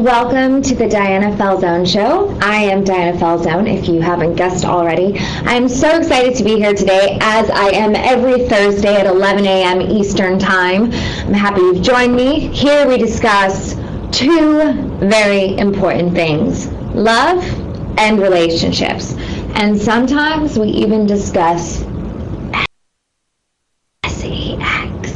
Welcome to the Diana Falzone Show. I am Diana Falzone, if you haven't guessed already. I'm so excited to be here today, as I am every Thursday at 11 a.m. Eastern Time. I'm happy you've joined me. Here we discuss two very important things: love and relationships. And sometimes we even discuss sex.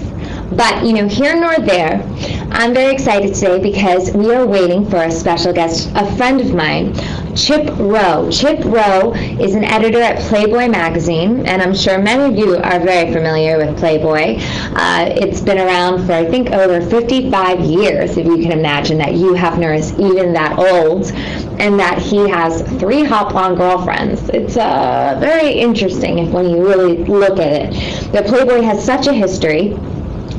But, here nor there, I'm very excited today because we are waiting for a special guest, a friend of mine, Chip Rowe. Chip Rowe is an editor at Playboy magazine, and I'm sure many of you are very familiar with Playboy. It's been around for, I think, over 55 years, if you can imagine that Hugh Hefner is even that old, and that he has 3 hot blonde girlfriends. It's very interesting when you really look at it. The Playboy has such a history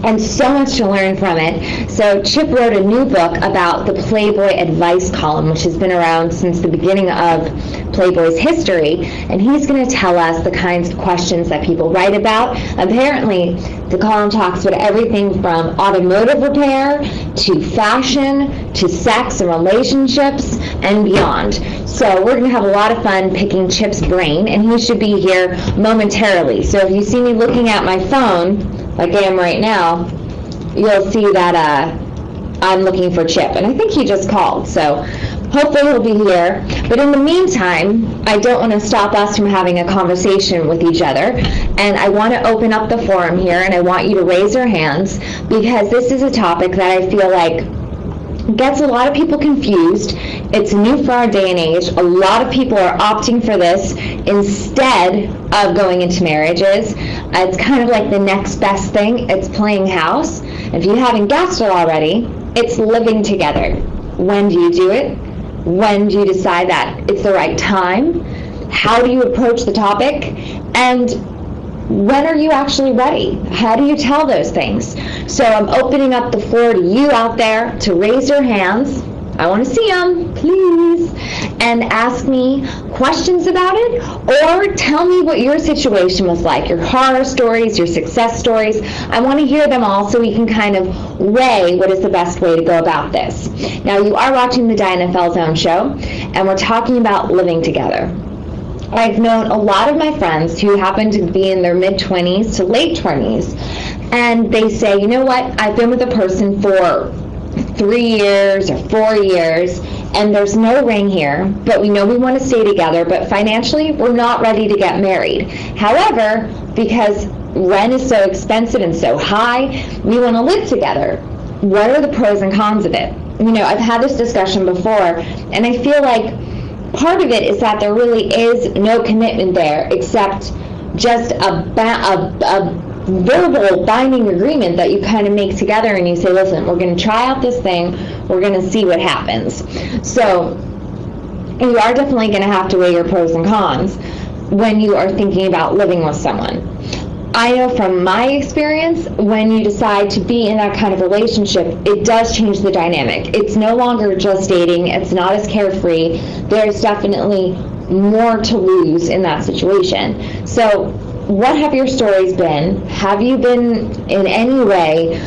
and so much to learn from it. So Chip wrote a new book about the Playboy advice column, which has been around since the beginning of Playboy's history, and he's going to tell us the kinds of questions that people write about. Apparently, the column talks about everything from automotive repair to fashion to sex and relationships and beyond. So we're going to have a lot of fun picking Chip's brain, and he should be here momentarily. So if you see me looking at my phone, like I am right now, you'll see that I'm looking for Chip, and I think he just called, so hopefully he'll be here. But in the meantime, I don't want to stop us from having a conversation with each other, and I want to open up the forum here, and I want you to raise your hands, because this is a topic that I feel like gets a lot of people confused. It's new for our day and age. A lot of people are opting for this instead of going into marriages. It's kind of like the next best thing. It's playing house. If you haven't guessed it already, it's living together. When do you do it? When do you decide that it's the right time? How do you approach the topic? And when are you actually ready? How do you tell those things? So I'm opening up the floor to you out there to raise your hands. I want to see them, please, and ask me questions about it, or tell me what your situation was like, your horror stories, your success stories. I want to hear them all so we can kind of weigh what is the best way to go about this. Now, you are watching the Diana Falzone Show, and we're talking about living together. I've known a lot of my friends who happen to be in their mid-20s to late 20s, and they say, you know what, I've been with a person for 3 years or 4 years, and there's no ring here, but we know we want to stay together, but financially, we're not ready to get married. However, because rent is so expensive and so high, we want to live together. What are the pros and cons of it? I've had this discussion before, and I feel like part of it is that there really is no commitment there, except just a verbal binding agreement that you kind of make together, and you say, listen, we're going to try out this thing, we're going to see what happens. So you are definitely going to have to weigh your pros and cons when you are thinking about living with someone. I know from my experience, when you decide to be in that kind of relationship, it does change the dynamic. It's no longer just dating. It's not as carefree. There's definitely more to lose in that situation. So what have your stories been? Have you been in any way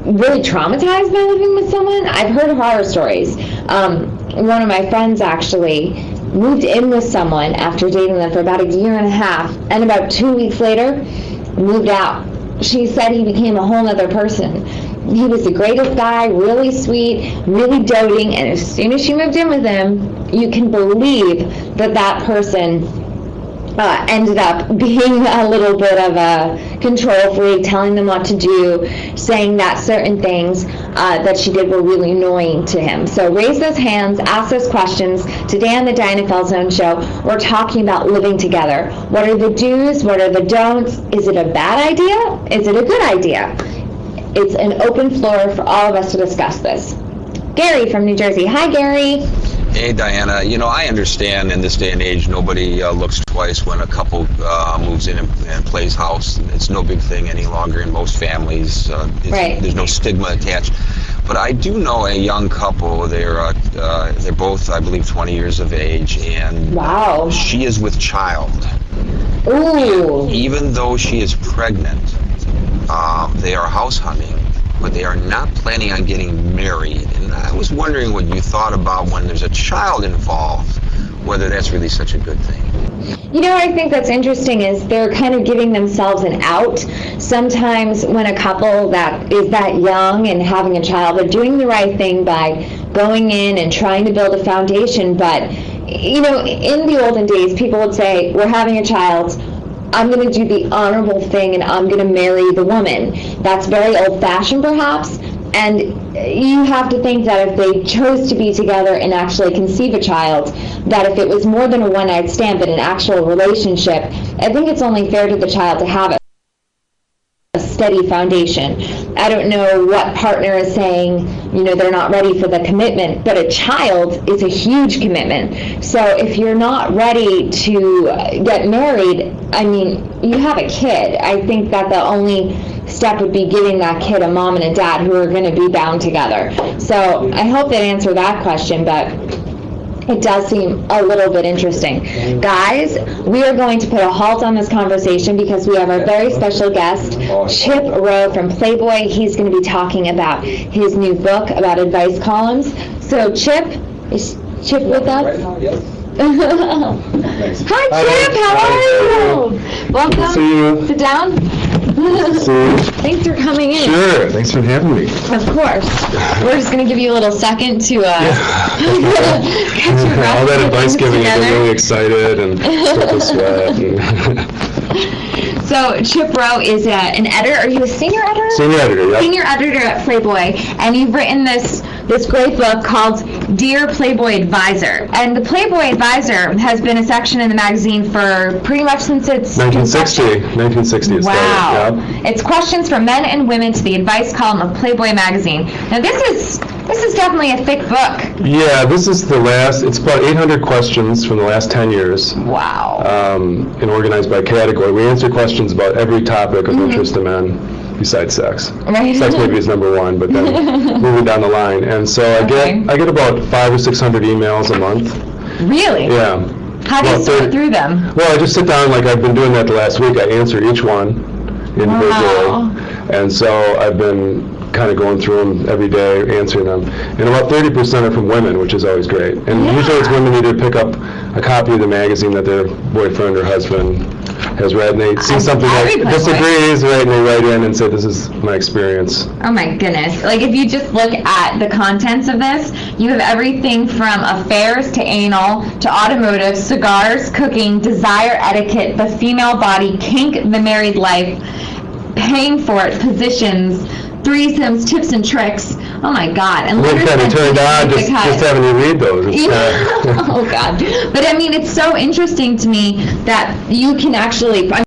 really traumatized by living with someone? I've heard horror stories. One of my friends actually moved in with someone after dating them for about 1.5 years, and about 2 weeks later, moved out. She said he became a whole other person. He was the greatest guy, really sweet, really doting, and as soon as she moved in with him, you can believe that that person ended up being a little bit of a control freak, telling them what to do, saying that certain things that she did were really annoying to him. So raise those hands, ask those questions. Today on the Diana Falzone Show, we're talking about living together. What are the do's? What are the don'ts? Is it a bad idea? Is it a good idea? It's an open floor for all of us to discuss this. Gary from New Jersey. Hi, Gary. Hey, Diana. I understand in this day and age, nobody looks twice when a couple moves in and plays house. It's no big thing any longer in most families. Right. There's no stigma attached. But I do know a young couple. They're both, I believe, 20 years of age, and wow. She is with child. Ooh. Even though she is pregnant, they are house hunting, but they are not planning on getting married. And And I was wondering what you thought about when there's a child involved, whether that's really such a good thing. You know, what I think that's interesting is they're kind of giving themselves an out. Sometimes when a couple that is that young and having a child, they're doing the right thing by going in and trying to build a foundation. But, you know, in the olden days, people would say, we're having a child, I'm going to do the honorable thing and I'm going to marry the woman. That's very old-fashioned, perhaps. And you have to think that if they chose to be together and actually conceive a child, that if it was more than a one-night stand but an actual relationship, I think it's only fair to the child to have a steady foundation. I don't know what partner is saying, you know, they're not ready for the commitment, but a child is a huge commitment. So if you're not ready to get married, I mean, you have a kid. I think that the only step would be giving that kid a mom and a dad who are going to be bound together. So I hope that answered that question, but it does seem a little bit interesting. Guys, we are going to put a halt on this conversation because we have our very special guest, Chip Rowe from Playboy. He's going to be talking about his new book about advice columns. So Chip, is Chip with us? Hi Chip, how are you? Welcome. Good to see you. Sit down. Thanks for coming in. Sure, thanks for having me. Of course. We're just going to give you a little second to catch your breath. All that advice giving, I get really excited and start to sweat. So Chip Rowe is an editor. Are you a senior editor? Senior editor, yeah. Senior editor at Playboy, and you've written this great book called Dear Playboy Advisor. And the Playboy Advisor has been a section in the magazine for pretty much since its 1960 it Wow. started. Yeah. It's questions from men and women to the advice column of Playboy magazine. Now this is definitely a thick book. Yeah, this is the last, it's about 800 questions from the last 10 years. Wow. And organized by category. We answer questions about every topic of interest to men besides sex. Right. Sex maybe is number one, but then moving down the line. And so I get about 500 or 600 emails a month. Really? Yeah. How do you sort through them? Well, I just sit down, like I've been doing that the last week. I answer each one individually. Wow. And so I've been kind of going through them every day, answering them. And about 30% are from women, which is always great. And usually it's women either pick up a copy of the magazine that their boyfriend or husband has read, and they see something that disagrees, right, and they write in and say, this is my experience. Oh my goodness. Like if you just look at the contents of this, you have everything from affairs to anal to automotive, cigars, cooking, desire, etiquette, the female body, kink, the married life, paying for it, positions, threesomes, tips and tricks. Oh my God. And we're kind of turned on just having you read those. Oh God. But I mean, it's so interesting to me that you can actually,